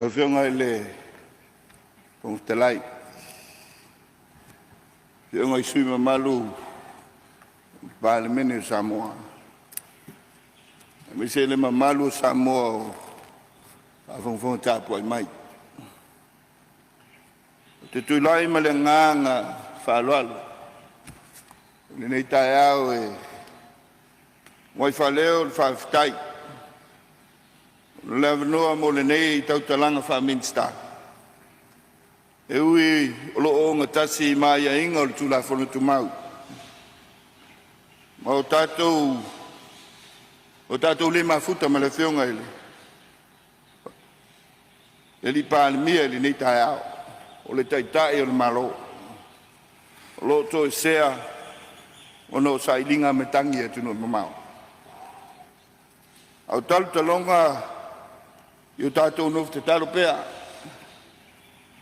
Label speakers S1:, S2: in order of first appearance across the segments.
S1: Afioga ele Poumulinuku. Afioga isui mamalu Palemia Samoa. Mese le mamalu Samoa afongfong tapu ai mai. Te tuilai ma le nganga whaaloalo. Le nei tae au e ngoi whaleo le whawhitai. Le avanoa mo le nei tautalanga Faaminisita. E ui olo o ngatasi Maoiautele o le tulafono tumau. Ma o tātou le mafuta ma le Afioga ele. E li Palemia le nei tae au. O le taitai o le malo. O lo to e sea o no sailinga me tangi e tunu mamau. Au talu talonga i o tātou nofu te Toelupe.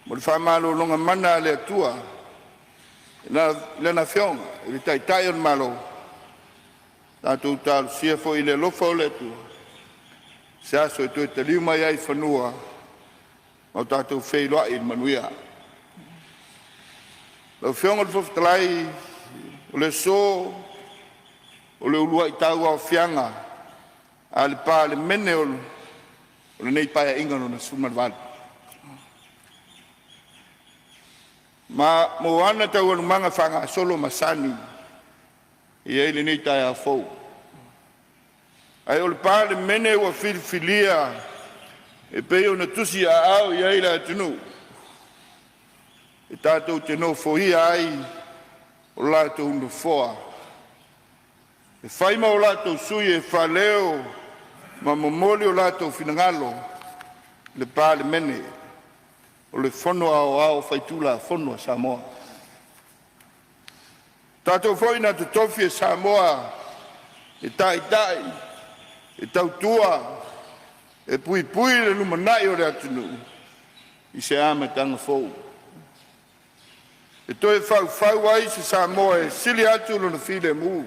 S1: Mo le whamalo longa mana le atua. Le na Afioga, i le taitai o le malo. Tātou tālu sia fo i le lofa o le atua. Se aso e toi te liu mai ai whanua. Mau tātou wheiloa i le manuia. Lau Afioga le fofitalai o le so o le ulua i tau au fianga a le Palemia o le nei paia inga no na sumarwali. Ma mo ana tau anu manga whanga solo masani i eile nei tae a fau. Ai o le Palemia ua filifilia e pei o na tusi a au i eile atunu. E tātou te no fohia ai o lātou no foa. E whaima o lātou sui e whaleo ma momoli o lātou finangalo le Palemia o le whono ao whaitula whono a Samoa. Tātou whoina te tofi e Samoa e tai e tautua e pui le lumanai o le atunu i se amatanga fou. E toi whau ai se Samoa e sili atu lona while mu.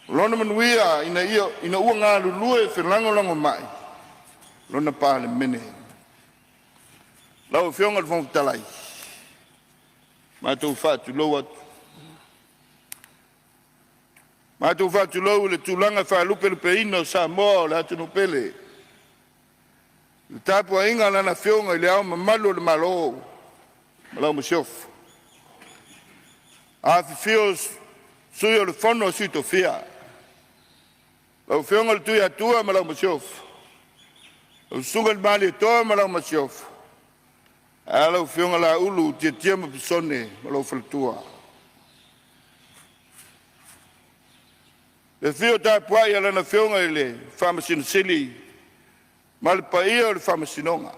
S1: Lona manuia ina ua ngā lulue whenlangolango mai. Lona Palemia. Lau Afioga le whangtalai. Mātou whātu lau atu. Mātou whātu lau le tūlanga whālupe lupe ino Samoa o le atu no pele. Le tāpua inga lana Afioga i le au mamalu le malo. Malau masiofu. A fios sui o le whono sui to fia. Lau Afioga le tui atua ma lau masiofu. Lau sunga le mali e toa ma lau masiofu. A lau Afioga la ulu tia ma pisone ma lau whalatua. Le fio tāpuai ala na Afioga i le whamasinasili ma le paia o le whamasinonga.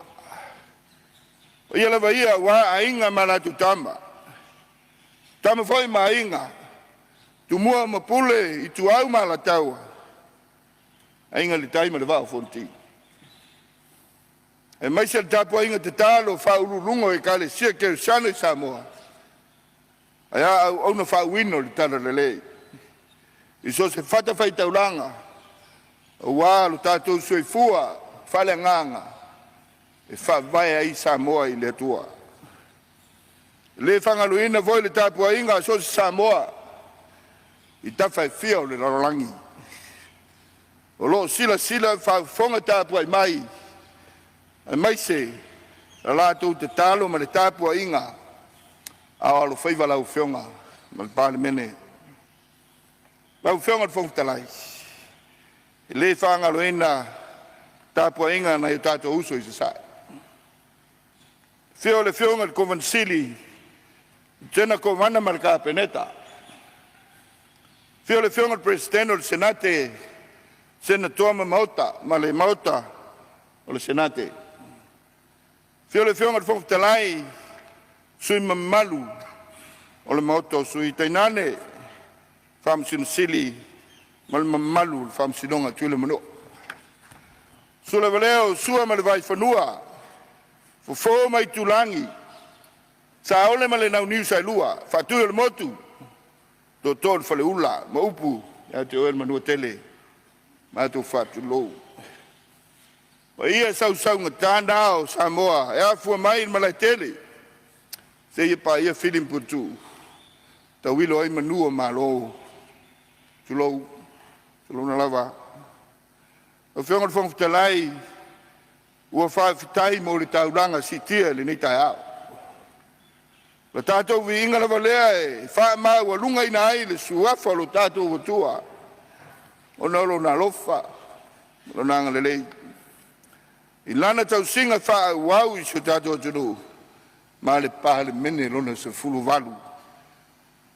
S1: O ia lava ia wa a inga ma la tutama. Tama foi mainga. Tu mua mapule i tu au mala taua. Ainga le taima le vau fonti. E mai se tapu ainga te talo whauru lungo e kale sia ke usane Samoa. Aia au na whauino le tala le lei. I so se whata whai taulanga. O wālo tātou sui fua, whale nganga. E whawai ai Samoa i le tua. Le whangaluina voi le tāpua inga so se Samoa i tawhai whio le rarolangi. O lo sila whonga tāpua i mai. Ai mai se la lātou te talo ma le tāpua inga a alo whaiva lau Afioga ma le Palemia. Lau Afioga le whongtalai. Le whangaluina tāpua inga na i tātou uso i se sai. Whio le Afioga le konvansili tena ko mana marka peneta. Whio le Afioga le presidente o le senate senator ma le mauta o le senate. Whio le Afioga le whongtalai sui mamalu o le mauta o sui tainane whamsinasili ma le mamalu le whamsinonga tuile mano. Sula valeo sua ma le vai whanua fo mai tulangi. Sa ole ma le nau niu sai lua, whātui o le motu, tō tōru whale ula, ma upu, ia te oel Maoiautele, ma tō whātu lou. Pa ia sau ngatana o Samoa, e afua mai Maoiautele. Se ia pa ia filim putu. Ta wilo ai manua malo. Tulou na lava. O whionga whangwhitalai, ua whawhitai mo le tauranga si tia le nei tai au. La tātou vi inga lava lea e wha mau a lunga ina ai le suafa lo tātou watua. O nalo na lofa, lo nanga le lei. I lana tau singa wha wau i so tātou atunu. Ma le pāle mene lona se fulu walu.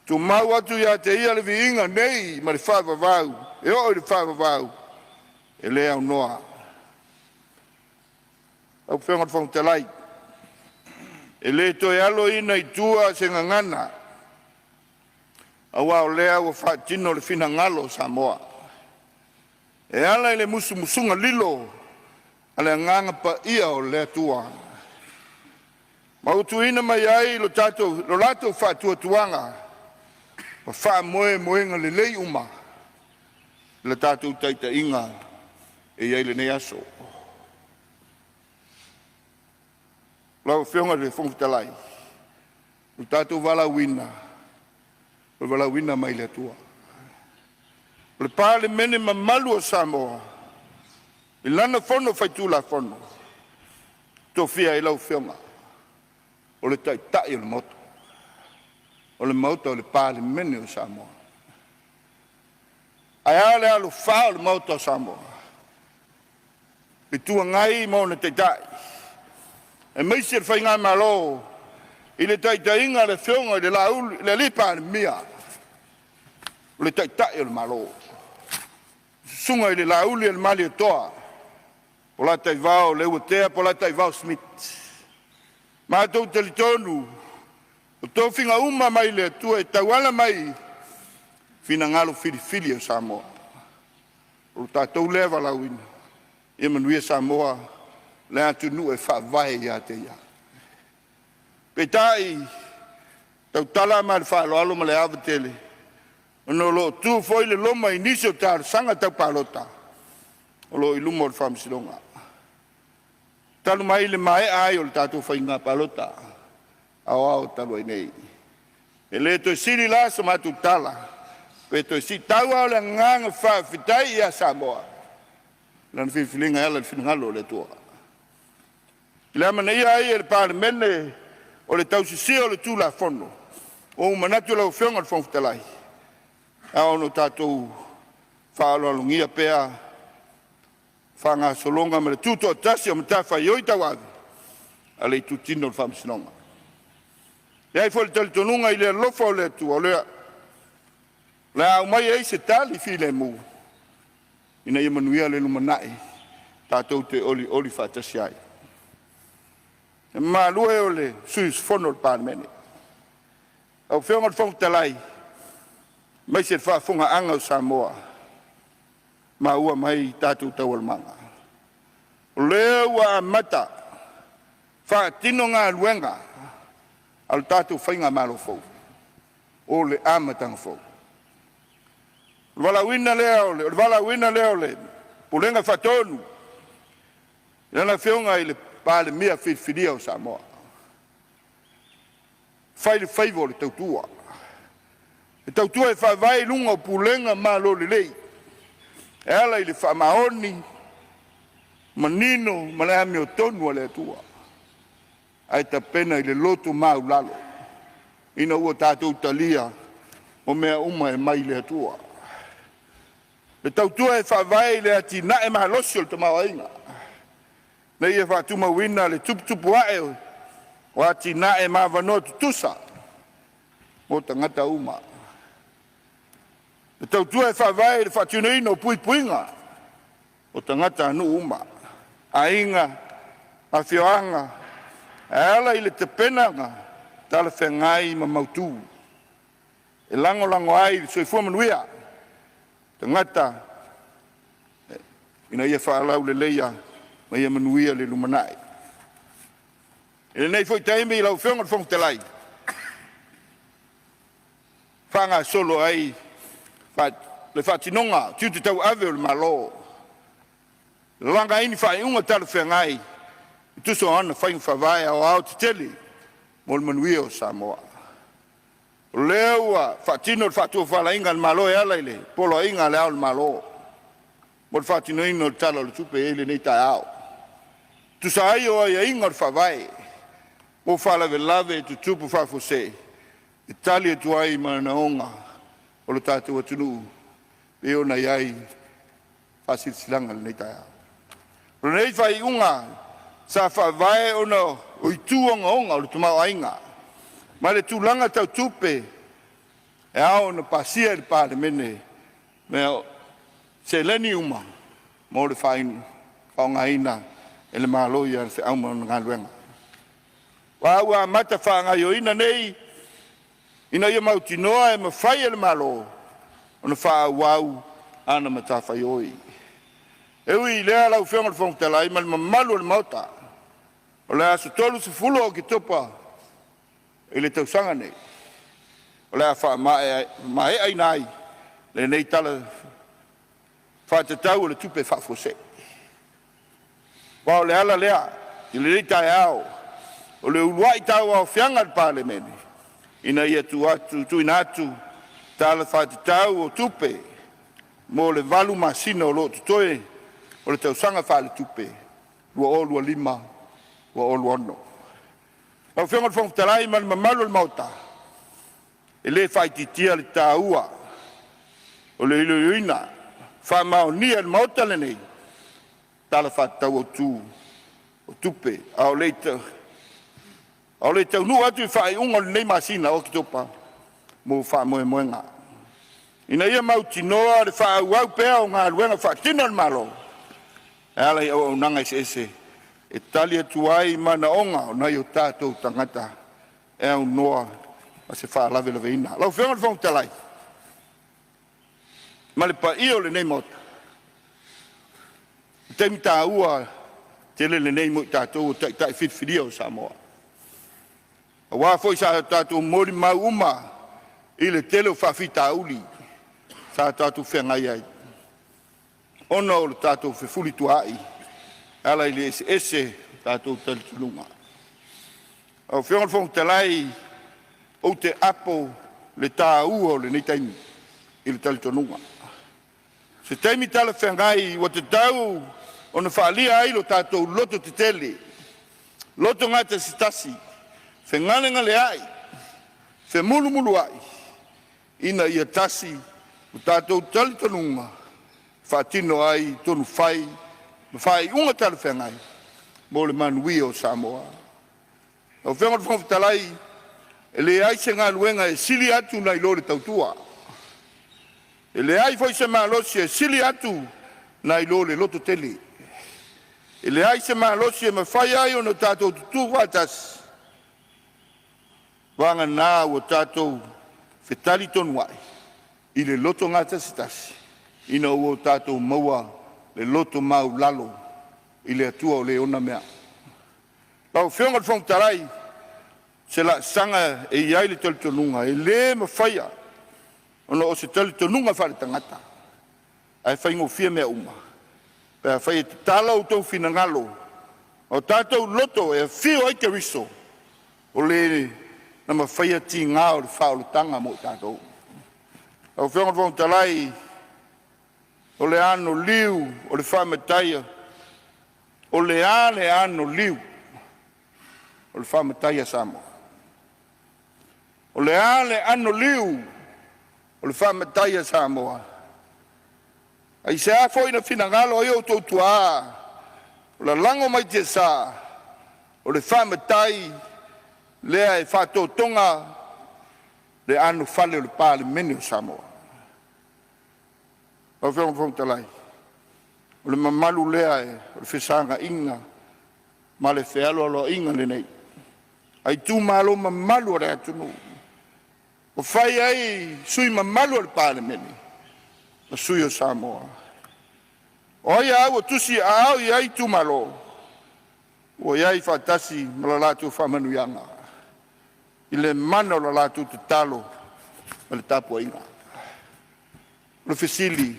S1: Tu mau atu ia te ia le vi inga nei ma le wha vau. E o le wha vau. E lea au noa. Au whenga whangtalai. E le toi alo ina i tua se ngangana. Au au lea wa whaatino le fina ngalo Samoa. E ala i le musunga lilo. Ale nganga pa ia o lea tua. Mautu ina mai ai lo lato whaatua tuanga. Wa wha moenga le lei uma. Le tātou taita inga. E iai le nei aso. Lau whionga le whangtalai. O tātou walawina. O walawina mai le tua. O le pāle mene mamalu o Samoa. I lana whono whaitula whono. Tō whia i lau whionga. O le tai o le moto. O le mauta o le pāle mene o Samoa. Ai ale alu whao le mauta o Samoa. I tua ngai mo na te tai. E meisi whai ngā malo, i le taitainga le whionga i le lipa le mia. O le taitai o le malo. Sunga i le lauli le mali o toa. Po la tai vao le uatea, po la tai vao Smith. Mātou talitonu, o tō whinga uma mai le tua e tauala mai, whina ngalo whiri o Samoa. O tātou lewa lauina, ia manuia Samoa, le atu nu e whaavae ia te ia. Petai, tau tala ma le whaaloalo ma le Maoiautele. Ono lo tu foi le loma inisio tar sanga tau palota. O lo ilumo le Faaminisita. Talu mai le mai ai o le tātou whainga palota. Au talu ai nei. E le to siri la sa matu tala. Pe to si tau au le nganga whaafitai ia Samoa. Lana whiwhilinga ala le whinangalo le tua. Le amana ia ai e le pāle mene o le tausisia o le tūla whono. O manatu lau whionga le whangwhitalai. A ono tātou whaalolungia pēa whanga solonga ma le tūto tasi o mta whai tau avi. A le tūtino le Faaminisita. E ai fōle tali tonunga i le lofa o le tua o lea. Le au mai ei se tali fi le mū. Ina ia manuia le lumanai. Tātou te oli whātasi ai. E mā lue o le suis whono le pāne mene. Au whionga le whangtalai. Mai se whaafunga anga o Samoa. Ma ua mai tātou tau almanga. O lea ua mata. Whaatino ngā luenga. Al tātou whainga malo fau. O le amatanga fau. O walawina leo le. Pulenga whatonu. Lana whionga i le Palemia whiwhiria o Samoa. Whai le whaivo le tautua. E tautua e whawai lunga o pulenga malo le lei. E ala i le whamaoni, manino, malehami o tonu a le atua. Ai ta pena i le loto mau lalo. Ina ua tātou talia o mea uma e mai le atua. Le tautua e whawai le ati na e mahalosi o le tamau ainga. Nei e whaatuma wina le tuputupu ae o ati na e mawanoa tutusa. Mo tangata uma. Le tautua e whawai le whaatuneina o puipuinga. O tangata anu uma. Ainga, Afioga, ala i le tepenanga, tala whengai ma mautu. E lango ai, soifua manuia. Tangata, ina ia whaalau le leia, ma ia manuia le lumanai. E nei foi taime i lau whionga le whangtalai. Whanga solo ai, le whaatinonga, tiu te tau ave o le malo. Langa ini fai unga tala whengai. Tu so ana fai whawai au au te tele. Mol manuia o Samoa. Leua whatino whatua whala inga le malo e alaile. Polo inga le au le malo. Mol whatino ino le tala le tupe ele nei tai au. Tu sa ai o ia inga le whawai. O whala ve lave tu tupu whafose. Italia tuai mana onga. O le tātua tunu. E ona iai. Fasil silanga le nei tai au. Nei fai unga. Sa whawai ona o i tuonga onga o le tumau ainga. Ma le tūlanga tau tupe. E ao na pasia le Palemene. Mea se leni uma. Mo le whaonga ina. E le maloia se auma na ngaluenga. Wa ua mata whaangai o ina nei. Ina ia mautinoa e mawhai e le malo. Ona wha wau ana matawhai oi. E ui lea lau whionga le whongtalai ma le mamalu le mauta. O le aso tolu se fulo o ki topa. E le tausanga nei. O le a wha mae ai nai. Le nei tala wha te tau o le tupe wha fose. Wa o le ala lea. I le nei tai au. O le uluai tau au whianga le Palemene. Ina ia tu atu, tu ina atu. Tala wha te tau o tupe. Mo le valu masina o lo tutoe. O le tausanga wha le tupe. Lua o lua lima. Lua o lua ono. Au whionga le whongtalai ma le mamalu le mauta. E le whai titia le tāua. O le ilo ina. Wha mao nia le mauta le nei. Tala wha tau o tū. O tupe. Au le tau. Au le tau nu atu i whai unga le nei masina o ki topa. Mo wha moe moenga. Ina ia mau tinoa le wha au au pea o ngā luenga wha tino le malo. E ala i au nanga ise ese. E talia tuai mana onga o nai o tātou tangata. E au noa a se wha lawe lawe ina. Lau whionga le whongtalai. Ma le pa io le nei mota. Temi tā ua tele le nei mo i tātou o tai whitwhiria o Samoa. A wā fwoi sa tātou mori mau uma i le tele o whawhita uli. Sa tātou whengai ai. Ona o le tātou whewhuli tuai. Ala i le ese tātou tali tulunga. Au whionga le whongtalai o te apo le tā ua o le nei taimi i le tali tulunga. Se taimi tala whengai wa te tau o na whaalia ai lo tātou loto te tele. Loto ngata sitasi. Whenganenga le ai. Whemulu ai. Ina ia tasi o tātou tali tulunga. Whaatino ai tonu whai. Mawhai unga tala whengai. Mo le manui o Samoa. Au whenga le whongtalai. E le ai se ngā luenga e sili atu nai lo le tautua. E le ai foi se malosi e sili atu nai lo le loto tele. E le ai se malosi e mawhai ai o no tātou tutu watas. Wanga nā o tātou whetali tonu ai. I le loto ngata sitasi. Ina o tātou maua le loto mau lalo i le atua o le ona mea. Lau whionga le whongtarai se la sanga e iai le talitonunga e le mawhaia ono o se talitonunga whare tangata. Ai whaingo fia mea uma. Pea whai e te tala o tau finangalo. O tātou loto e whio ai ke riso. O le na mawhaia ti ngā o le whaolutanga mo tātou. Lau whionga le whongtarai o le ano liu, o le whamataia. O le ano liu. O le whamataia Samoa. O le ano liu. O le whamataia Samoa. Ai se a foi na finangalo i o tautua. O le lango mai te sa. O le whamatai. Lea e whatotonga. Le ano whale o le Palemene o Samoa. O whionga whongtalai. O le mamalu lea e, o le whesanga inga, ma le whealo alo inga le nei. Ai tū malo mamalu o rea tunu. O whai ai sui mamalu o le Palemene, ma sui o Samoa. O ai au o tusi a au i ai tū malo. O ai whatasi ma la lātu whamanuianga. I le mana o la lātu te talo, ma le tāpua inga. O le whesili,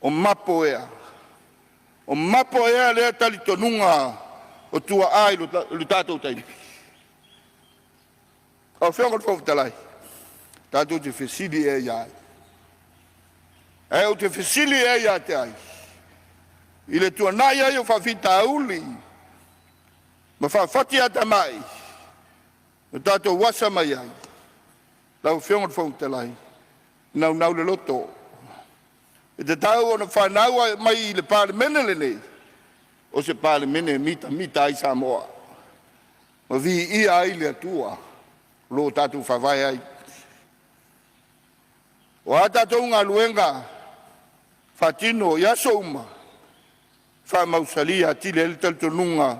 S1: o mapo ea, O mapo ea lea tali tonunga o tua ai lu tātou taini. O whionga te whawhitalai. Tātou te whesili e iai. E o te whesili e iai te ai. I le tua nai ai o whawhita uli. Ma whawhati ata mai. O tātou wasa mai ai. Lau whionga te whawhitalai. Nau le loto. E te tau o na whanau mai i le Palemia le nei. O se Palemia mita ai Samoa. Ma vi ia ai le atua. Lo tātou whawai ai. O a tātou ngā luenga. Whatino i aso uma. Whamausalia tile ele taltonunga.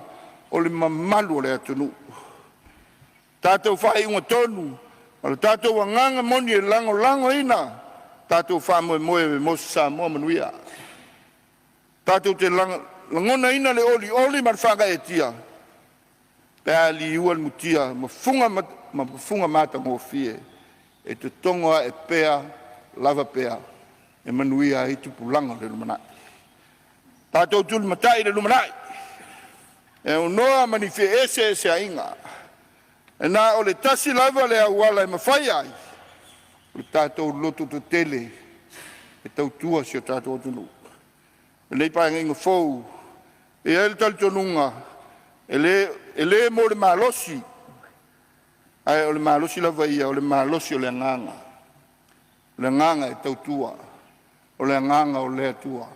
S1: O le mamalu le atunu. Tātou whai unga tonu. O le tātou wanganga moni e lango ina. Tātou whamoe moe me mosa Samoa manuia. Tātou te langona ina le oli marwhanga e tia. Pea li ua mutia, mafunga mata mo fie. E te tonga e pea, lava pea. E manuia e tupulanga le lumanai. Tātou tulu matai le lumanai. E unoa manife ese a inga. E nā o le tasi lava le awala e mawhai ai. O tātou loto to tele, e tau tua si o tātou tunu. E lei paenga inga fou, e ele taltonunga, e le mo le malosi, ai o le malosi lava ia, o le malosi o le nganga. O le nganga e tau tua, o le nganga o le tua.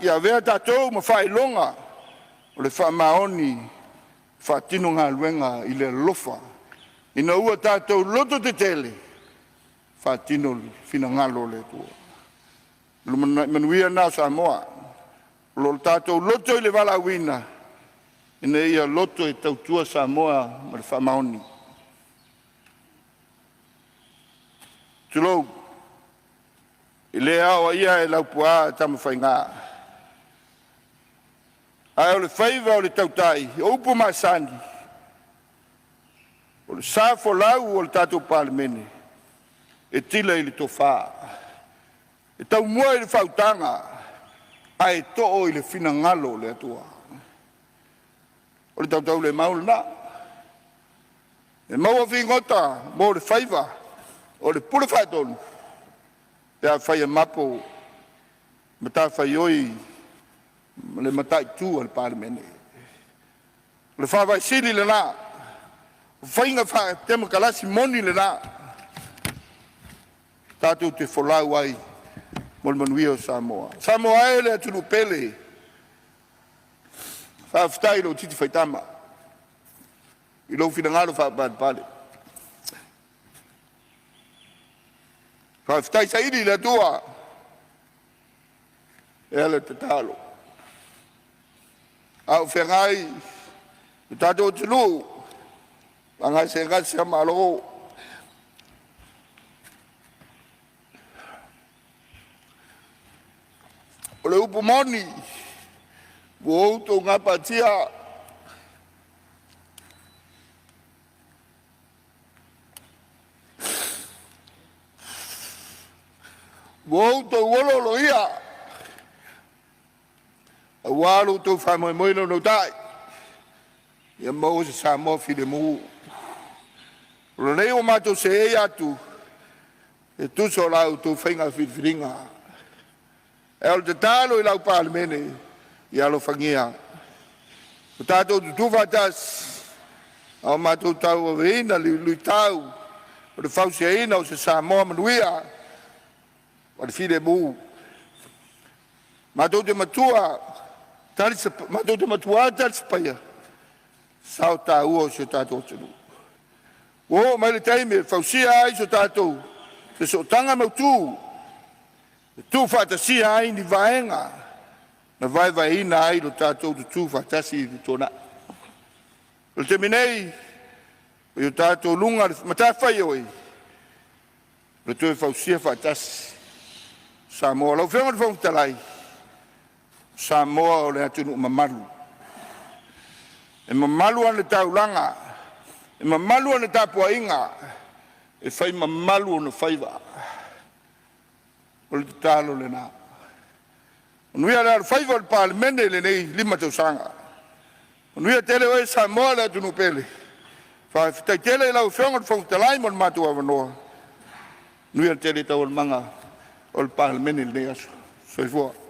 S1: Ia vea tātou ma whai longa, o le wha maoni, wha tino ngā luenga i le lofa. Ina ua tātou loto te tele, whātino whina ngalo le tua. Manuia nā Samoa, lo tātou loto i le wala wina, ina ia loto e tautua Samoa ma le whamaoni. Tulou, i le awa ia e laupua tamu whaingā. Ai o le whaiva o le tautai, o upu masani, o le safo lau o le tātou Palemia, e tila i le tofā. E tau mua i le whautanga, a e to'o i le whina ngalo le atua. O le tautau le maulina. E maua whingota mo le whaiva, o le pura whaitonu. E a whai a mapo, ma tā whai oi, le matai tū o le Palemia. Le whawai sili le nā, whainga wha tema kalasi moni le nā. Tātou te wholau ai mo le manuia o Samoa. Samoa e le atunu pele. Whawhitai lo titi whaitama. I lo whina ngaro whapapale. Whawhitai sa iri le atua. E ale te talo. Au whengai. Tātou tunu. Angai se ngai se amalo. O le upu moni, wo outou ngā patia. Wo outou wololo ia. A wālo tau whamoemoino no tai. Ia mau se Samoa while muu. O le o mātou se e atu, e tuso lau tau whainga whiringa. E o te tālo i lau Palemia, i alo whangia. O tātou tu whatas, o mātou tau o veina, lui tau, o le whausia ina o se Samoa manuia, o le while muu. Mātou te matua, mātou te matua tali paia, sao tā ua o se tātou tenu. O, mai le taime, whausia ai so tātou, te so tanga mautu, tu whatasia ai ni vaenga, na vai ina ai lo tātou tu whatasi i tōna. O te minei, o tātou lunga, matawhai oi, lo tue whausia whatasi. Samoa, lau whenga whautalai, Samoa o le atunu mamalu. E mamalu ane taulanga, e mamalu ane tapua inga, e whai mamalu ane whaiva. O le talo le nā. Nuia le faiva le Palemia le nei 5 tausanga. Nuia tele o Samoa le tunu pele. Fa tai tele la ufionga le fontalai mon matu avanoa. Nuia tele tau manga o le Palemia le nei aso. Soifua.